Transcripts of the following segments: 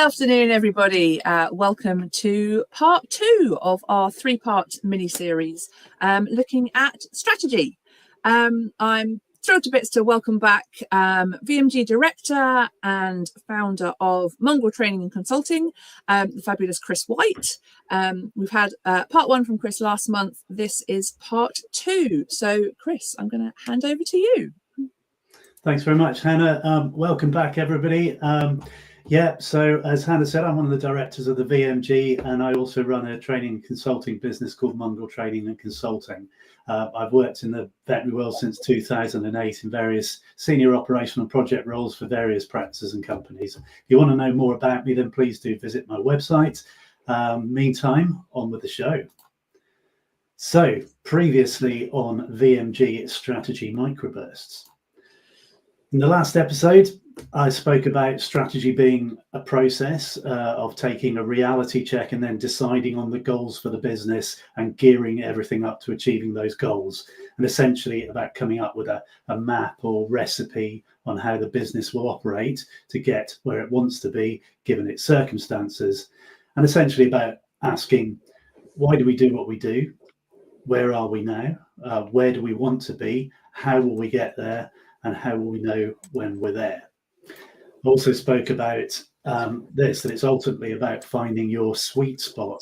afternoon, everybody. Welcome to part 2 of our 3-part mini-series looking at strategy. I'm thrilled to bits to welcome back VMG Director and founder of Mongrel Training and Consulting, the fabulous Chris White. We've had part 1 from Chris last month. This is part 2. So, Chris, I'm going to hand over to you. Thanks very much, Hannah. Welcome back, everybody. So as Hannah said, I'm one of the directors of the VMG, and I also run a training and consulting business called Mongrel Training and Consulting. I've worked in the veterinary world since 2008 in various senior operational project roles for various practices and companies. If you want to know more about me, then please do visit my website. Meantime, on with the show. So previously on VMG Strategy Microbursts. In the last episode, I spoke about strategy being a process of taking a reality check and then deciding on the goals for the business and gearing everything up to achieving those goals, and essentially about coming up with a map or recipe on how the business will operate to get where it wants to be given its circumstances, and essentially about asking, why do we do what we do? Where are we now? Where do we want to be? How will we get there? And how will we know when we're there? I also spoke about that it's ultimately about finding your sweet spot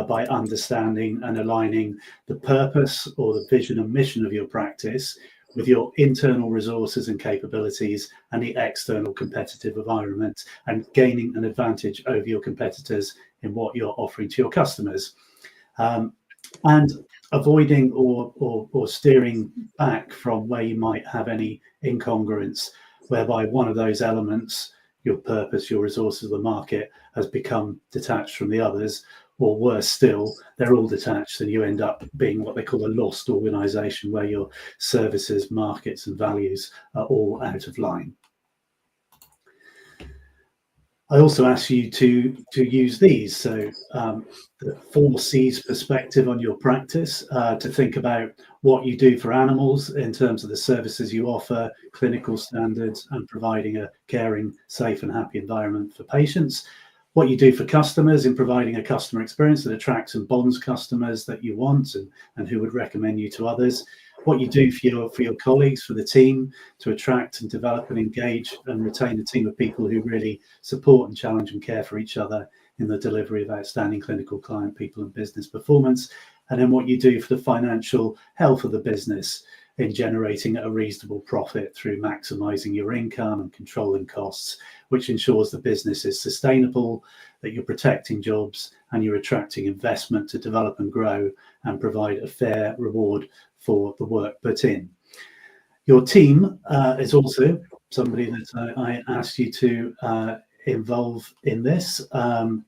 by understanding and aligning the purpose or the vision and mission of your practice with your internal resources and capabilities and the external competitive environment, and gaining an advantage over your competitors in what you're offering to your customers. And avoiding or steering back from where you might have any incongruence, whereby one of those elements, your purpose, your resources, the market, has become detached from the others, or worse still, they're all detached and you end up being what they call a lost organization, where your services, markets and values are all out of line. I also ask you to use these, so the 4 C's perspective on your practice, to think about what you do for animals in terms of the services you offer, clinical standards, and providing a caring, safe and happy environment for patients. What you do for customers in providing a customer experience that attracts and bonds customers that you want and who would recommend you to others. What you do for your colleagues, for the team, to attract and develop and engage and retain a team of people who really support and challenge and care for each other in the delivery of outstanding clinical, client, people and business performance. And then what you do for the financial health of the business in generating a reasonable profit through maximising your income and controlling costs, which ensures the business is sustainable, that you're protecting jobs and you're attracting investment to develop and grow and provide a fair reward for the work put in. Your team is also somebody that I asked you to involve in this.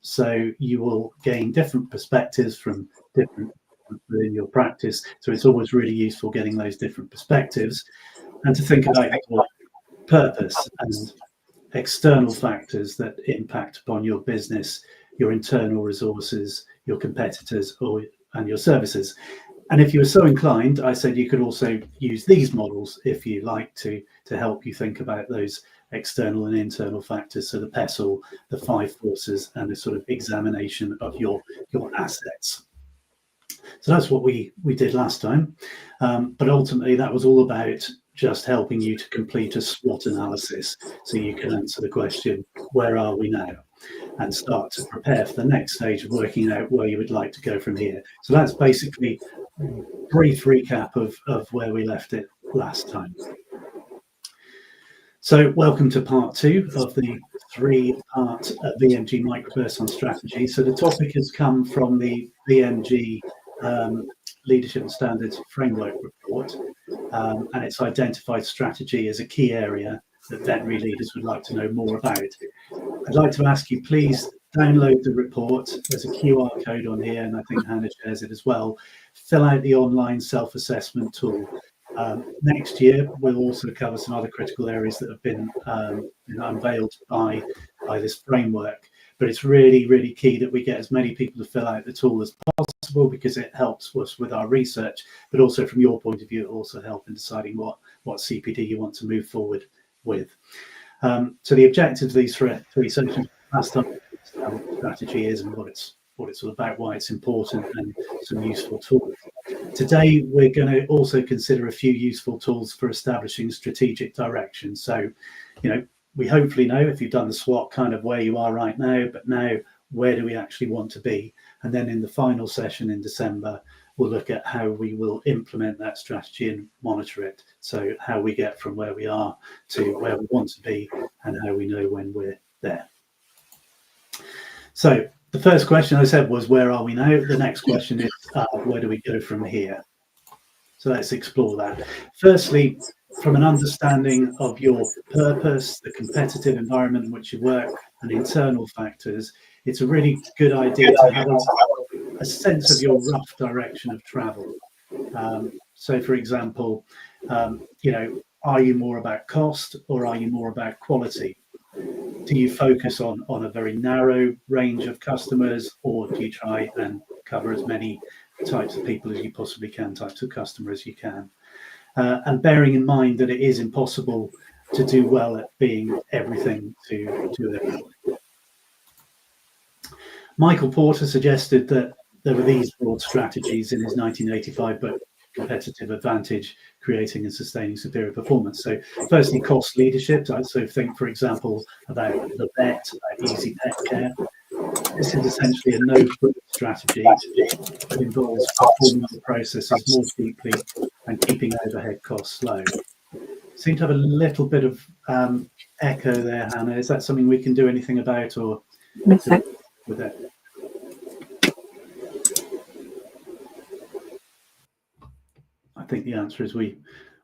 So you will gain different perspectives from different within your practice. So it's always really useful getting those different perspectives and to think about your purpose and external factors that impact upon your business, your internal resources, your competitors, and your services. And if you were so inclined, I said you could also use these models if you like to help you think about those external and internal factors. So the PESTLE, the 5 forces, and a sort of examination of your assets. So that's what we did last time. But ultimately, that was all about just helping you to complete a SWOT analysis so you can answer the question, where are we now? And start to prepare for the next stage of working out where you would like to go from here. So that's basically a brief recap of where we left it last time. So welcome to part 2 of the 3-part VMG Microburst on strategy. So the topic has come from the VMG Leadership and Standards Framework report, and it's identified strategy as a key area that veterinary leaders would like to know more about. I'd like to ask you, please download the report. There's a QR code on here, and I think Hannah shares it as well. Fill out the online self-assessment tool. Next year, we'll also cover some other critical areas that have been unveiled by this framework. But it's really, really key that we get as many people to fill out the tool as possible, because it helps us with our research, but also from your point of view, it will also help in deciding what CPD you want to move forward with. So the objectives of these 3 sections last time strategy is and what it's all about, why it's important, and some useful tools. Today, we're going to also consider a few useful tools for establishing strategic direction. So, we hopefully know, if you've done the SWOT, kind of where you are right now, but now where do we actually want to be? And then in the final session in December, we'll look at how we will implement that strategy and monitor it. So how we get from where we are to where we want to be, and how we know when we're there. So the first question I said was, where are we now? The next question is, where do we go from here? So let's explore that. Firstly, from an understanding of your purpose, the competitive environment in which you work, and internal factors, it's a really good idea to have a sense of your rough direction of travel. So, for example, are you more about cost, or are you more about quality? Do you focus on a very narrow range of customers, or do you try and cover as many types of people as you possibly can, types of customers as you can? And bearing in mind that it is impossible to do well at being everything to everyone. Michael Porter suggested that there were these broad strategies in his 1985 book, Competitive Advantage, Creating and Sustaining Superior Performance. So firstly, cost leadership. So think, for example, about the vet, about easy pet care. This is essentially a no-frills strategy that involves performing the processes more deeply and keeping overhead costs low. Seem to have a little bit of echo there, Hannah. Is that something we can do anything about, or with it? I think the answer is we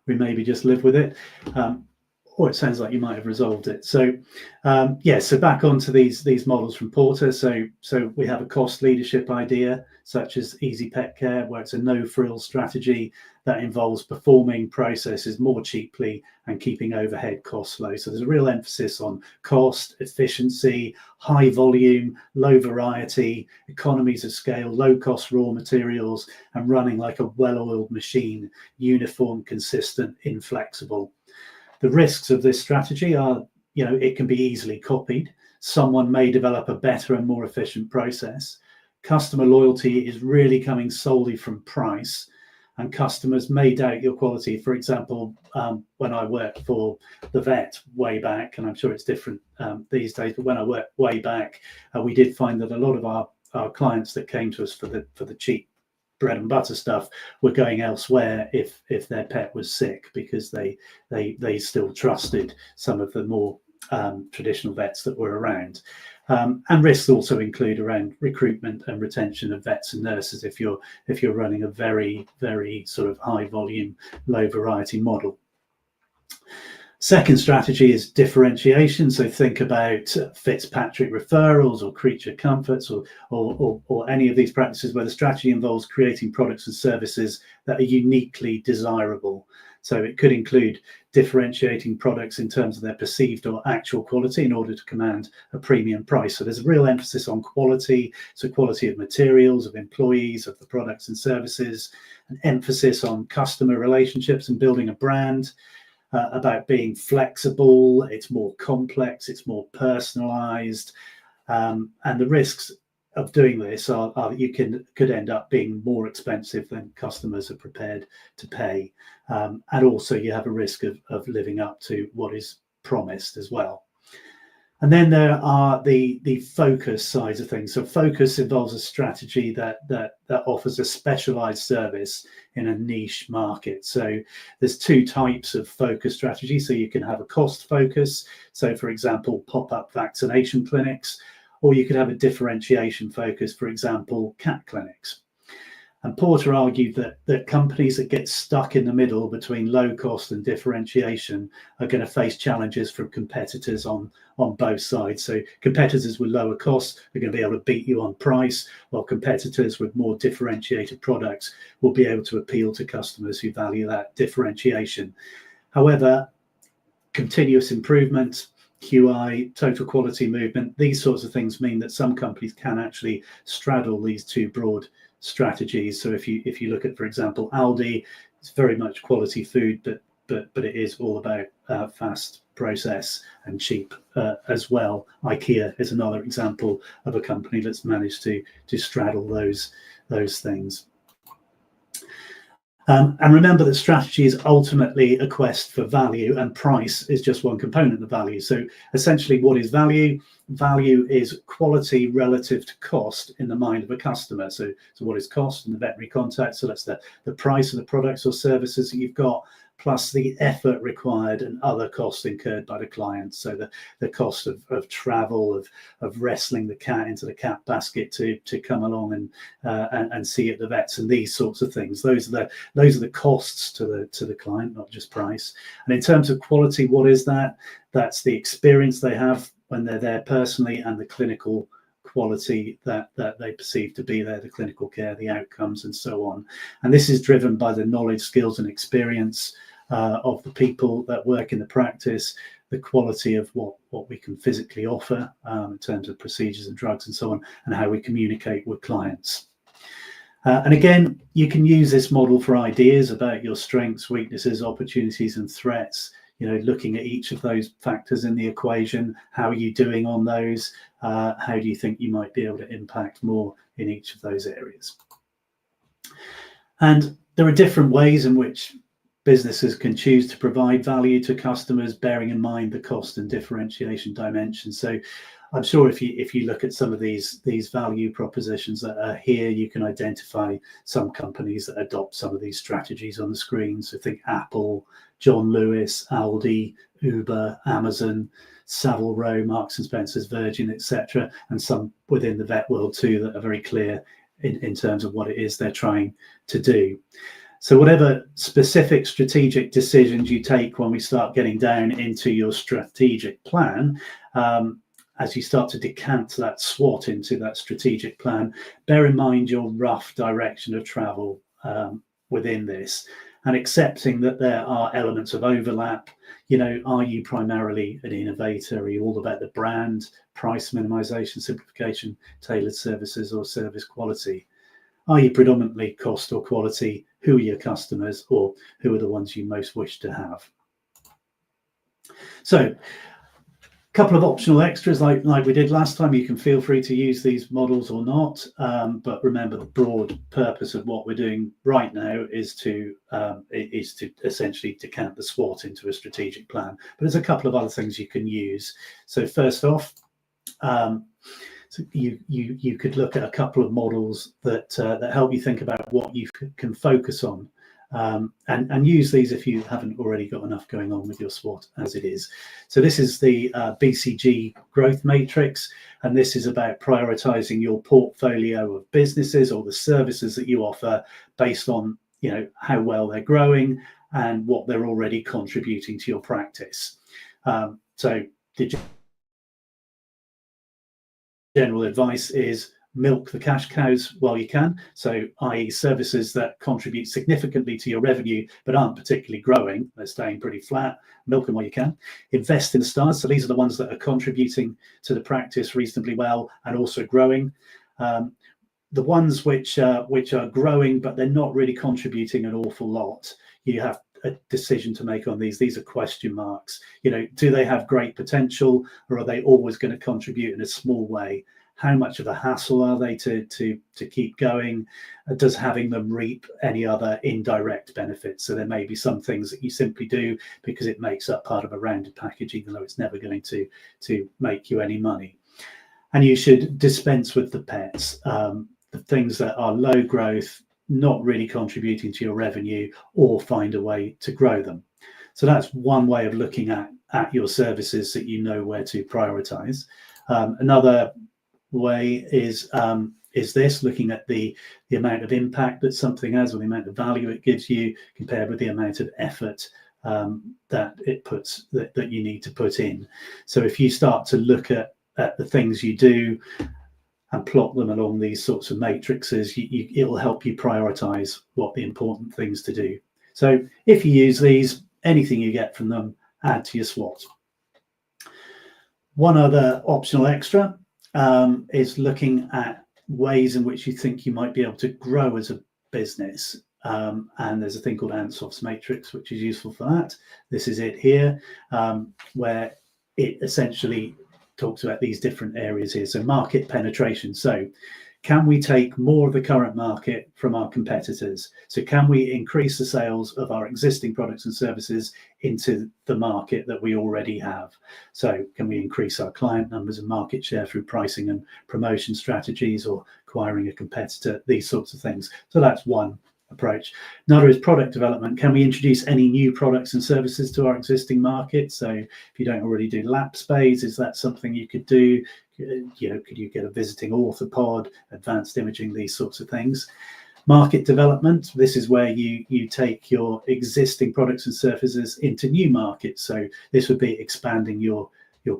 maybe just live with it, or it sounds like you might have resolved it. So so back onto these models from Porter. So we have a cost leadership idea, such as easy pet care, where it's a no-frills strategy that involves performing processes more cheaply and keeping overhead costs low. So there's a real emphasis on cost, efficiency, high volume, low variety, economies of scale, low cost raw materials, and running like a well-oiled machine, uniform, consistent, inflexible. The risks of this strategy are, it can be easily copied. Someone may develop a better and more efficient process. Customer loyalty is really coming solely from price, and customers may doubt your quality. For example, when I worked for the vet way back, and I'm sure it's different these days, but when I worked way back, we did find that a lot of our clients that came to us for the cheap bread and butter stuff were going elsewhere if their pet was sick, because they still trusted some of the more traditional vets that were around. And risks also include around recruitment and retention of vets and nurses if you're running a very, very sort of high volume, low variety model. Second strategy is differentiation. So think about Fitzpatrick referrals or creature comforts or any of these practices where the strategy involves creating products and services that are uniquely desirable. So it could include differentiating products in terms of their perceived or actual quality in order to command a premium price. So there's a real emphasis on quality, so quality of materials, of employees, of the products and services, an emphasis on customer relationships and building a brand, about being flexible. It's more complex, it's more personalized, and the risks of doing this are that you could end up being more expensive than customers are prepared to pay, and also you have a risk of living up to what is promised as well. And then there are the focus sides of things. So focus involves a strategy that offers a specialized service in a niche market. So there's two types of focus strategy. So you can have a cost focus. So for example, pop-up vaccination clinics, or you could have a differentiation focus, for example, cat clinics. And Porter argued that companies that get stuck in the middle between low cost and differentiation are going to face challenges from competitors on both sides. So competitors with lower costs are going to be able to beat you on price, while competitors with more differentiated products will be able to appeal to customers who value that differentiation. However, continuous improvement, QI, total quality movement, these sorts of things mean that some companies can actually straddle these two broad strategies. So if you look at, for example, Aldi, it's very much quality food, but it is all about fast process and cheap as well. IKEA is another example of a company that's managed to straddle those things. And remember that strategy is ultimately a quest for value, and price is just one component of value. So essentially, what is value? Value is quality relative to cost in the mind of a customer. So what is cost in the veterinary context? So that's the price of the products or services that you've got, plus the effort required and other costs incurred by the client. So the cost of travel, of wrestling the cat into the cat basket to come along and see at the vets, and these sorts of things. Those are the costs to the client, not just price. And in terms of quality, what is that? That's the experience they have when they're there personally, and the clinical quality that they perceive to be there, the clinical care, the outcomes, and so on. And this is driven by the knowledge, skills, and experience of the people that work in the practice, the quality of what we can physically offer in terms of procedures and drugs and so on, and how we communicate with clients. And again, you can use this model for ideas about your strengths, weaknesses, opportunities, and threats. Looking at each of those factors in the equation. How are you doing on those? How do you think you might be able to impact more in each of those areas? And there are different ways in which businesses can choose to provide value to customers, bearing in mind the cost and differentiation dimension. So I'm sure if you look at some of these value propositions that are here, you can identify some companies that adopt some of these strategies on the screen. So think Apple, John Lewis, Aldi, Uber, Amazon, Savile Row, Marks and Spencer's, Virgin, etc., and some within the vet world too that are very clear in terms of what it is they're trying to do. So whatever specific strategic decisions you take when we start getting down into your strategic plan, as you start to decant that SWOT into that strategic plan, bear in mind your rough direction of travel within this, and accepting that there are elements of overlap. Are you primarily an innovator? Are you all about the brand, price minimization, simplification, tailored services, or service quality? Are you predominantly cost or quality? Who are your customers, or who are the ones you most wish to have? So a couple of optional extras like we did last time. You can feel free to use these models or not, but remember the broad purpose of what we're doing right now is to essentially decant the SWOT into a strategic plan. But there's a couple of other things you can use. So first off, so you could look at a couple of models that help you think about what you can focus on, and use these if you haven't already got enough going on with your SWOT as it is. So this is the BCG growth matrix, and this is about prioritizing your portfolio of businesses or the services that you offer based on how well they're growing and what they're already contributing to your practice. So the general advice is milk the cash cows while you can. So i.e. services that contribute significantly to your revenue but aren't particularly growing, they're staying pretty flat, milk them while you can. Invest in the stars. So these are the ones that are contributing to the practice reasonably well and also growing. The ones which are growing but they're not really contributing an awful lot, you have a decision to make on these. These are question marks. Do they have great potential, or are they always going to contribute in a small way? How much of a hassle are they to keep going? Does having them reap any other indirect benefits? So there may be some things that you simply do because it makes up part of a rounded package, even though it's never going to make you any money. And you should dispense with the pets, the things that are low growth, not really contributing to your revenue, or find a way to grow them. So that's one way of looking at your services, that you know where to prioritize. Another way is this, looking at the amount of impact that something has, or the amount of value it gives you compared with the amount of effort that you need to put in. So if you start to look at the things you do and plot them along these sorts of matrices, it'll help you prioritize what the important things to do. So if you use these, anything you get from them, add to your SWOT. One other optional extra is looking at ways in which you think you might be able to grow as a business. and there's a thing called Ansoff's matrix, which is useful for that. This is it here, where it essentially talks about these different areas here. So market penetration. So can we take more of the current market from our competitors? So can we increase the sales of our existing products and services into the market that we already have? So can we increase our client numbers and market share through pricing and promotion strategies, or acquiring a competitor, these sorts of things? So that's one approach. Another is product development. Can we introduce any new products and services to our existing market? So if you don't already do lap spays, is that something you could do? Could you get a visiting orthopod, advanced imaging, these sorts of things? Market development. This is where you take your existing products and services into new markets. So this would be expanding your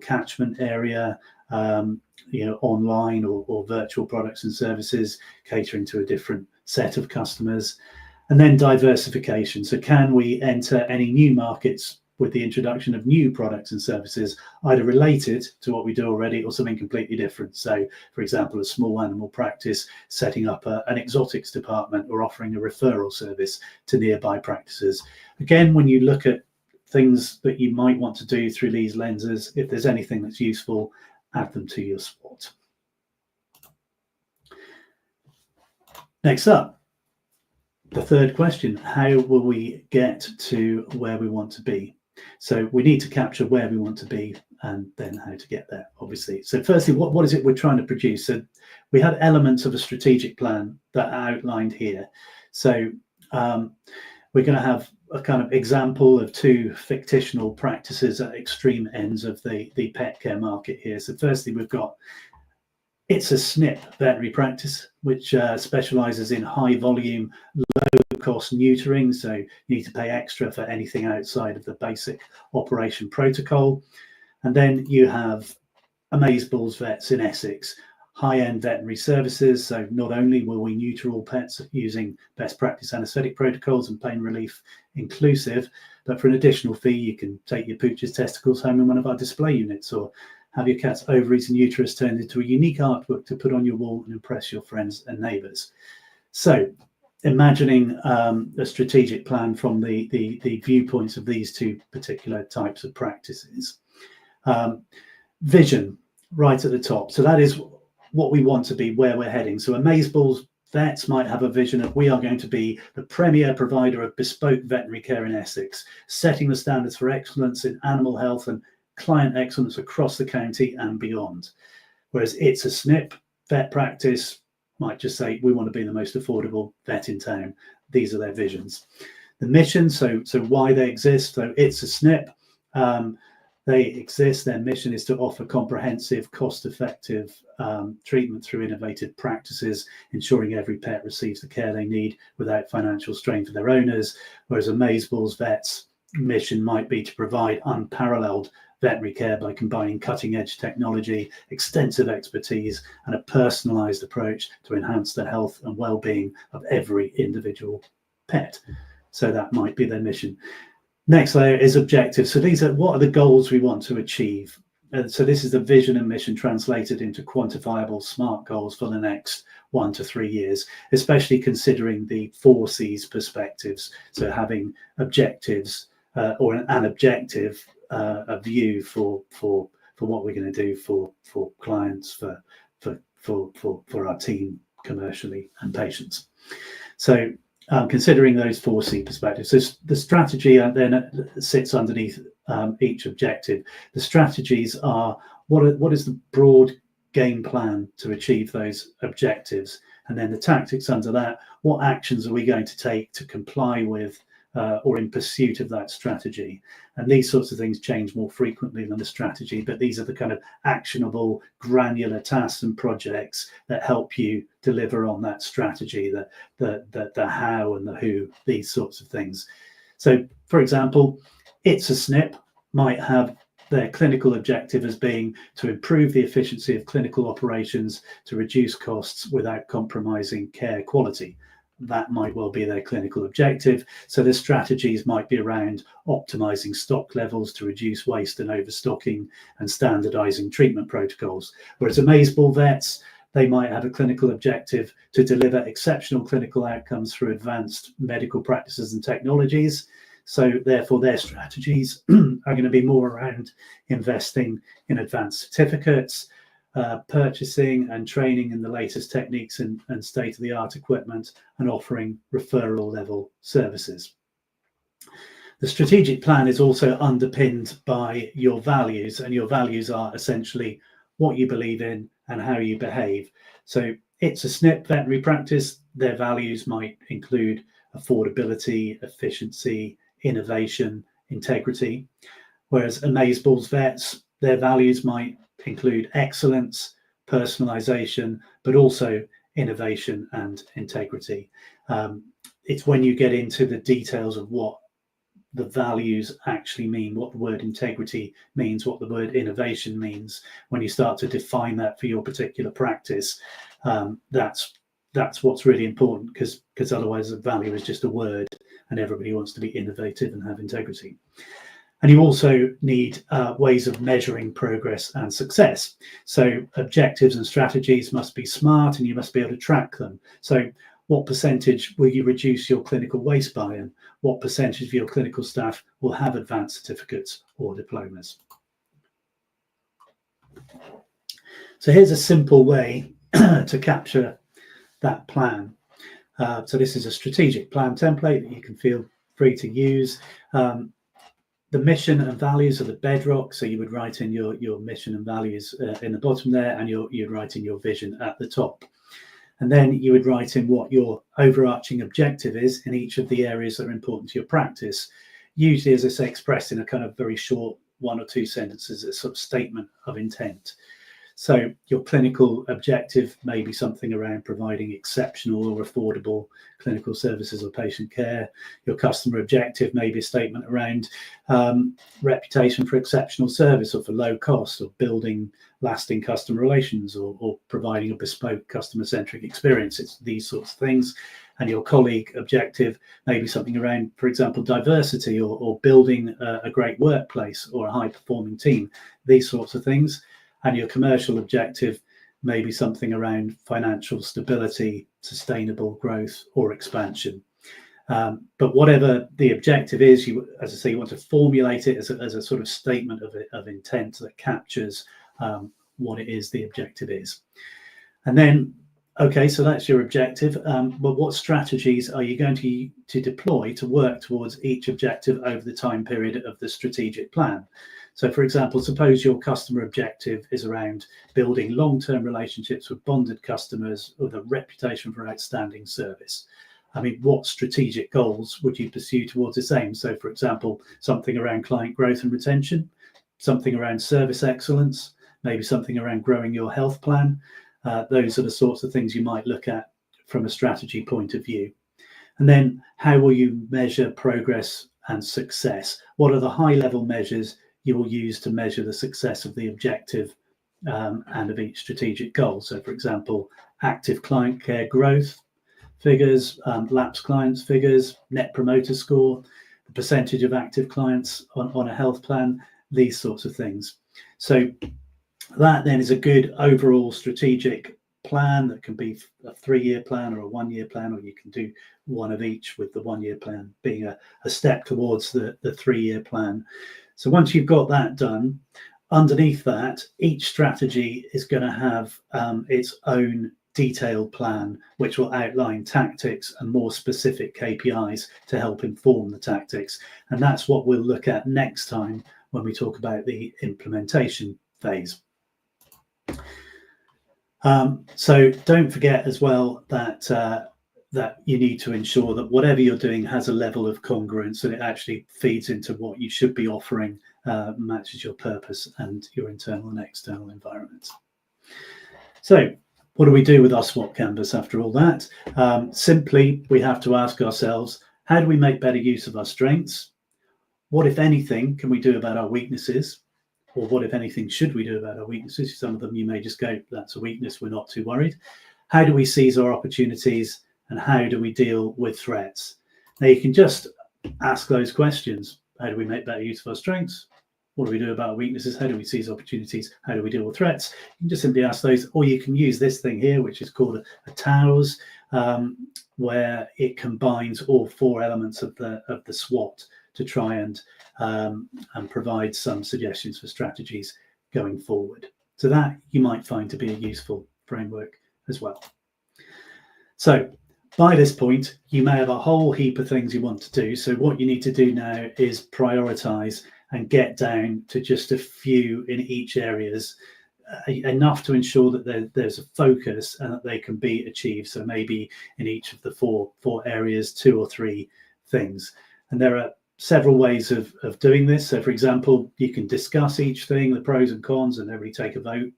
catchment area, online or virtual products and services, catering to a different set of customers. And then diversification. So can we enter any new markets with the introduction of new products and services, either related to what we do already or something completely different? So, for example, a small animal practice setting up an exotics department, or offering a referral service to nearby practices. Again, when you look at things that you might want to do through these lenses, if there's anything that's useful, add them to your SWOT. Next up, the third question: how will we get to where we want to be? So we need to capture where we want to be, and then how to get there, obviously. So firstly, what is it we're trying to produce? So we have elements of a strategic plan that are outlined here. So we're going to have a kind of example of two fictional practices at extreme ends of the pet care market here. So firstly, we've got It's a Snip veterinary practice, which specializes in high volume, low cost neutering. So you need to pay extra for anything outside of the basic operation protocol. And then you have Amazeballs Vets in Essex, high-end veterinary services. So not only will we neuter all pets using best practice anesthetic protocols and pain relief inclusive, but for an additional fee, you can take your pooch's testicles home in one of our display units, or have your cat's ovaries and uterus turned into a unique artwork to put on your wall and impress your friends and neighbours. So imagining a strategic plan from the viewpoints of these two particular types of practices. Vision, right at the top. So that is what we want to be, where we're heading. So Amazeballs Vets might have a vision of: we are going to be the premier provider of bespoke veterinary care in Essex, setting the standards for excellence in animal health and client excellence across the county and beyond. Whereas It's a Snip vet practice might just say: we want to be the most affordable vet in town. These are their visions. The mission, so why they exist. So It's a Snip, they exist. Their mission is to offer comprehensive, cost-effective treatment through innovative practices, ensuring every pet receives the care they need without financial strain for their owners. Whereas Amazeballs Vets' mission might be to provide unparalleled veterinary care by combining cutting-edge technology, extensive expertise, and a personalised approach to enhance the health and well-being of every individual pet. So that might be their mission. Next layer is objectives. So these are: what are the goals we want to achieve? So this is the vision and mission translated into quantifiable SMART goals for the next 1 to 3 years, especially considering the 4 C's perspectives. So having objectives, or an objective, a view for what we're going to do for clients, for our team, commercially, and patients. So considering those 4 C perspectives, so the strategy then sits underneath each objective. The strategies are: what is the broad game plan to achieve those objectives? And then the tactics under that: what actions are we going to take to comply with or in pursuit of that strategy? And these sorts of things change more frequently than the strategy, but these are the kind of actionable, granular tasks and projects that help you deliver on that strategy, the how and the who, these sorts of things. So, for example, It's a Snip might have their clinical objective as being to improve the efficiency of clinical operations to reduce costs without compromising care quality. That might well be their clinical objective. So the strategies might be around optimizing stock levels to reduce waste and overstocking, and standardizing treatment protocols. Whereas Amazeballs Vets They might have a clinical objective to deliver exceptional clinical outcomes through advanced medical practices and technologies. So therefore their strategies are going to be more around investing in advanced certificates, purchasing and training in the latest techniques and state-of-the-art equipment, and offering referral level services. The strategic plan is also underpinned by your values, and your values are essentially what you believe in and how you behave. So it's a SNP veterinary practice. Their values might include affordability, efficiency, innovation, integrity. Whereas Amazeballs Vets, their values might include excellence, personalization, but also innovation and integrity. It's when you get into the details of what the values actually mean, what the word integrity means, what the word innovation means, when you start to define that for your particular practice, that's what's really important, because otherwise the value is just a word and everybody wants to be innovative and have integrity. And you also need ways of measuring progress and success. So objectives and strategies must be smart, and you must be able to track them. So what percentage will you reduce your clinical waste by, and what percentage of your clinical staff will have advanced certificates or diplomas? So here's a simple way to capture that plan. So this is a strategic plan template that you can feel free to use. The mission and values are the bedrock. So you would write in your mission and values in the bottom there, and you'd write in your vision at the top. And then you would write in what your overarching objective is in each of the areas that are important to your practice. Usually, as I say, expressed in a kind of very short 1 or 2 sentences, a sort of statement of intent. So your clinical objective may be something around providing exceptional or affordable clinical services or patient care. Your customer objective may be a statement around reputation for exceptional service or for low cost, or building lasting customer relations, or providing a bespoke customer-centric experience. It's these sorts of things. And your colleague objective may be something around, for example, diversity, or building a great workplace or a high-performing team, these sorts of things. And your commercial objective may be something around financial stability, sustainable growth, or expansion. But whatever the objective is, as I say, you want to formulate it as a sort of statement of intent that captures what it is the objective is. And then, okay, so that's your objective. But what strategies are you going to deploy to work towards each objective over the time period of the strategic plan? So, for example, suppose your customer objective is around building long-term relationships with bonded customers with a reputation for outstanding service. I mean, what strategic goals would you pursue towards this aim? So, for example, something around client growth and retention, something around service excellence, maybe something around growing your health plan. Those are the sorts of things you might look at from a strategy point of view. And then how will you measure progress and success? What are the high-level measures you will use to measure the success of the objective and of each strategic goal? So, for example, active client care growth figures, lapsed clients figures, net promoter score, the percentage of active clients on a health plan, these sorts of things. So that then is a good overall strategic plan that can be a 3-year plan or a 1-year plan, or you can do one of each, with the 1-year plan being a step towards the 3-year plan. So once you've got that done, underneath that, each strategy is going to have its own detailed plan, which will outline tactics and more specific KPIs to help inform the tactics. And that's what we'll look at next time when we talk about the implementation phase. So don't forget as well that you need to ensure that whatever you're doing has a level of congruence, and it actually feeds into what you should be offering, matches your purpose and your internal and external environment. So what do we do with our SWOT canvas after all that? Simply, we have to ask ourselves, how do we make better use of our strengths? What, if anything, can we do about our weaknesses? Or what, if anything, should we do about our weaknesses? Some of them you may just go, that's a weakness, we're not too worried. How do we seize our opportunities? And how do we deal with threats? Now, you can just ask those questions. How do we make better use of our strengths? What do we do about weaknesses? How do we seize opportunities? How do we deal with threats? You can just simply ask those, or you can use this thing here, which is called a TOWS, where it combines all 4 elements of the SWOT to try and provide some suggestions for strategies going forward. So that you might find to be a useful framework as well. So by this point, you may have a whole heap of things you want to do. So what you need to do now is prioritize and get down to just a few in each areas, enough to ensure that there's a focus and that they can be achieved. So maybe in each of the four areas, 2 or 3 things. And there are several ways of doing this. So for example, you can discuss each thing, the pros and cons, and everybody take a vote,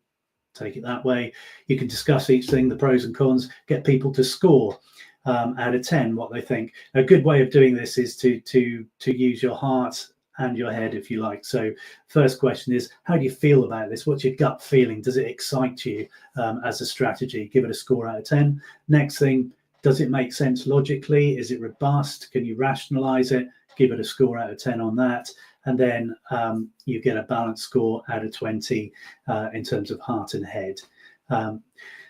take it that way. You can discuss each thing, the pros and cons, get people to score out of 10 what they think. A good way of doing this is to use your heart and your head, if you like. So first question is, how do you feel about this? What's your gut feeling? Does it excite you as a strategy? Give it a score out of 10. Next thing, does it make sense logically? Is it robust? Can you rationalize it? Give it a score out of 10 on that. And then you get a balanced score out of 20 in terms of heart and head.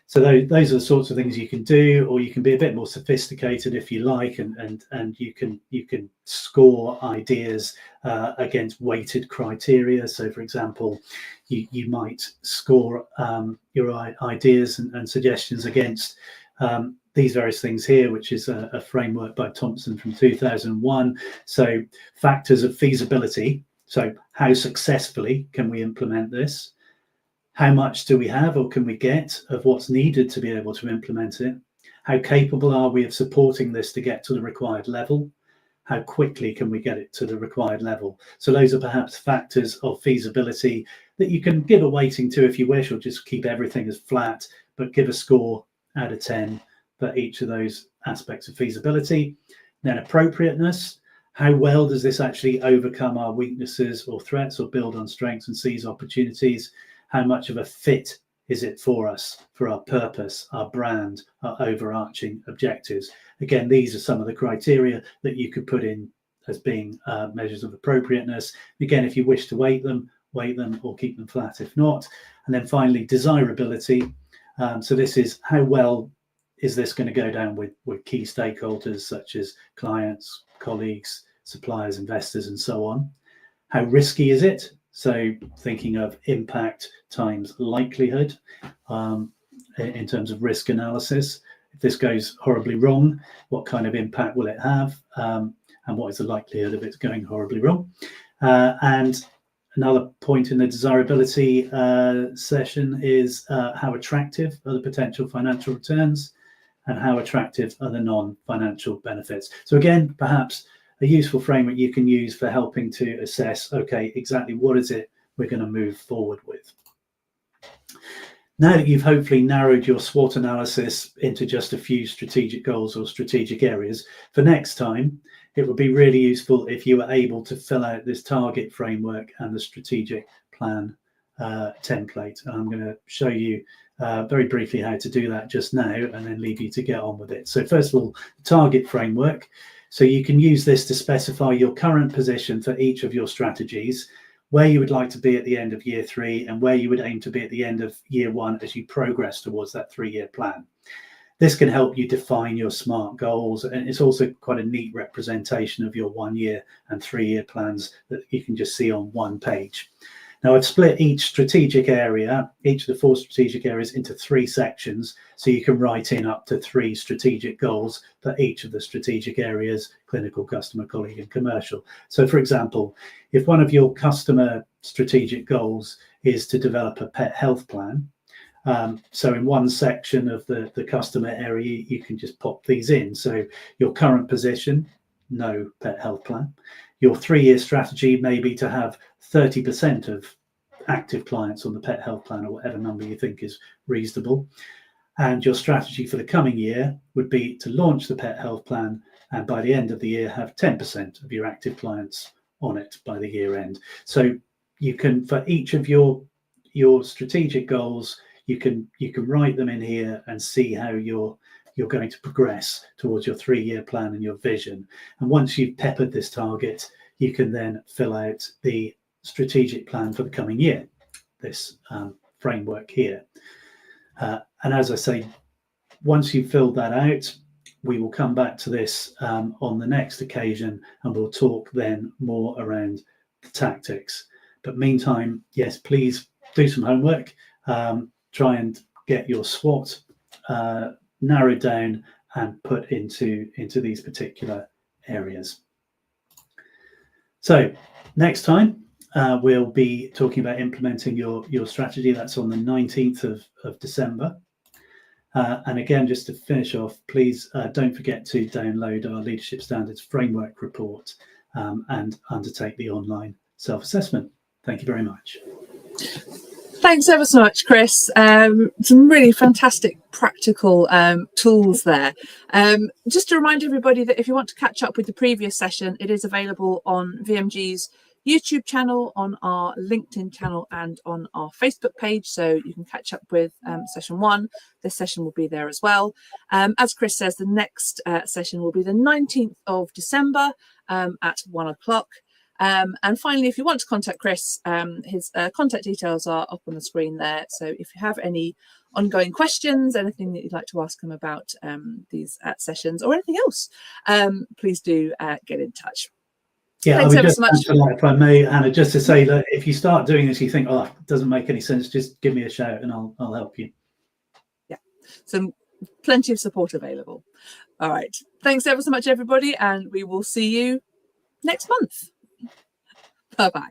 So those are the sorts of things you can do, or you can be a bit more sophisticated if you like, and you can score ideas against weighted criteria. So for example, you might score your ideas and suggestions against these various things here, which is a framework by Thompson from 2001. So factors of feasibility. So how successfully can we implement this? How much do we have or can we get of what's needed to be able to implement it? How capable are we of supporting this to get to the required level? How quickly can we get it to the required level? So those are perhaps factors of feasibility that you can give a weighting to if you wish, or just keep everything as flat, but give a score out of 10 for each of those aspects of feasibility. Then appropriateness. How well does this actually overcome our weaknesses or threats, or build on strengths and seize opportunities? How much of a fit is it for us, for our purpose, our brand, our overarching objectives? Again, these are some of the criteria that you could put in as being measures of appropriateness. Again, if you wish to weight them, or keep them flat if not. And then finally, desirability. So this is how well is this going to go down with key stakeholders such as clients, colleagues, suppliers, investors, and so on. How risky is it? So thinking of impact times likelihood in terms of risk analysis. If this goes horribly wrong, what kind of impact will it have? And what is the likelihood of it going horribly wrong? And another point in the desirability session is how attractive are the potential financial returns, and how attractive are the non-financial benefits. So again, perhaps a useful framework you can use for helping to assess, okay, exactly what is it we're going to move forward with. Now that you've hopefully narrowed your SWOT analysis into just a few strategic goals or strategic areas, for next time, it would be really useful if you were able to fill out this target framework and the strategic plan template. And I'm going to show you very briefly how to do that just now, and then leave you to get on with it. So first of all, the target framework. So you can use this to specify your current position for each of your strategies, where you would like to be at the end of year 3, and where you would aim to be at the end of year 1 as you progress towards that 3-year plan. This can help you define your SMART goals, and it's also quite a neat representation of your 1-year and 3-year plans that you can just see on one page. Now, I've split each strategic area, each of the 4 strategic areas, into 3 sections, so you can write in up to 3 strategic goals for each of the strategic areas: clinical, customer, colleague, and commercial. So, for example, if one of your customer strategic goals is to develop a pet health plan, so in one section of the customer area, you can just pop these in. So your current position, no pet health plan. Your 3-year strategy may be to have 30% of active clients on the pet health plan, or whatever number you think is reasonable. And your strategy for the coming year would be to launch the pet health plan, and by the end of the year have 10% of your active clients on it by the year end. So you can, for each of your strategic goals, you can write them in here and see how you're going to progress towards your 3-year plan and your vision. And once you've peppered this target, you can then fill out the strategic plan for the coming year, this framework here. And as I say, once you've filled that out, we will come back to this on the next occasion, and we'll talk then more around the tactics. But meantime, yes, please do some homework. Try and get your SWOT narrowed down and put into these particular areas. So next time we'll be talking about implementing your strategy. That's on the 19th of December. And again, just to finish off, please don't forget to download our Leadership Standards Framework report and undertake the online self-assessment. Thank you very much. Thanks ever so much, Chris. Some really fantastic practical tools there. Just to remind everybody that if you want to catch up with the previous session, it is available on VMG's YouTube channel, on our LinkedIn channel, and on our Facebook page. So you can catch up with session 1. This session will be there as well. As Chris says, the next session will be the 19th of December at 1 o'clock. And finally, if you want to contact Chris, his contact details are up on the screen there. So if you have any ongoing questions, anything that you'd like to ask him about these sessions or anything else, please do get in touch. Yeah, thanks ever so much. If I may, Hannah, just to say that if you start doing this, you think, oh, it doesn't make any sense, just give me a shout and I'll help you. Yeah, so plenty of support available. All right. Thanks ever so much, everybody. And we will see you next month. Bye-bye.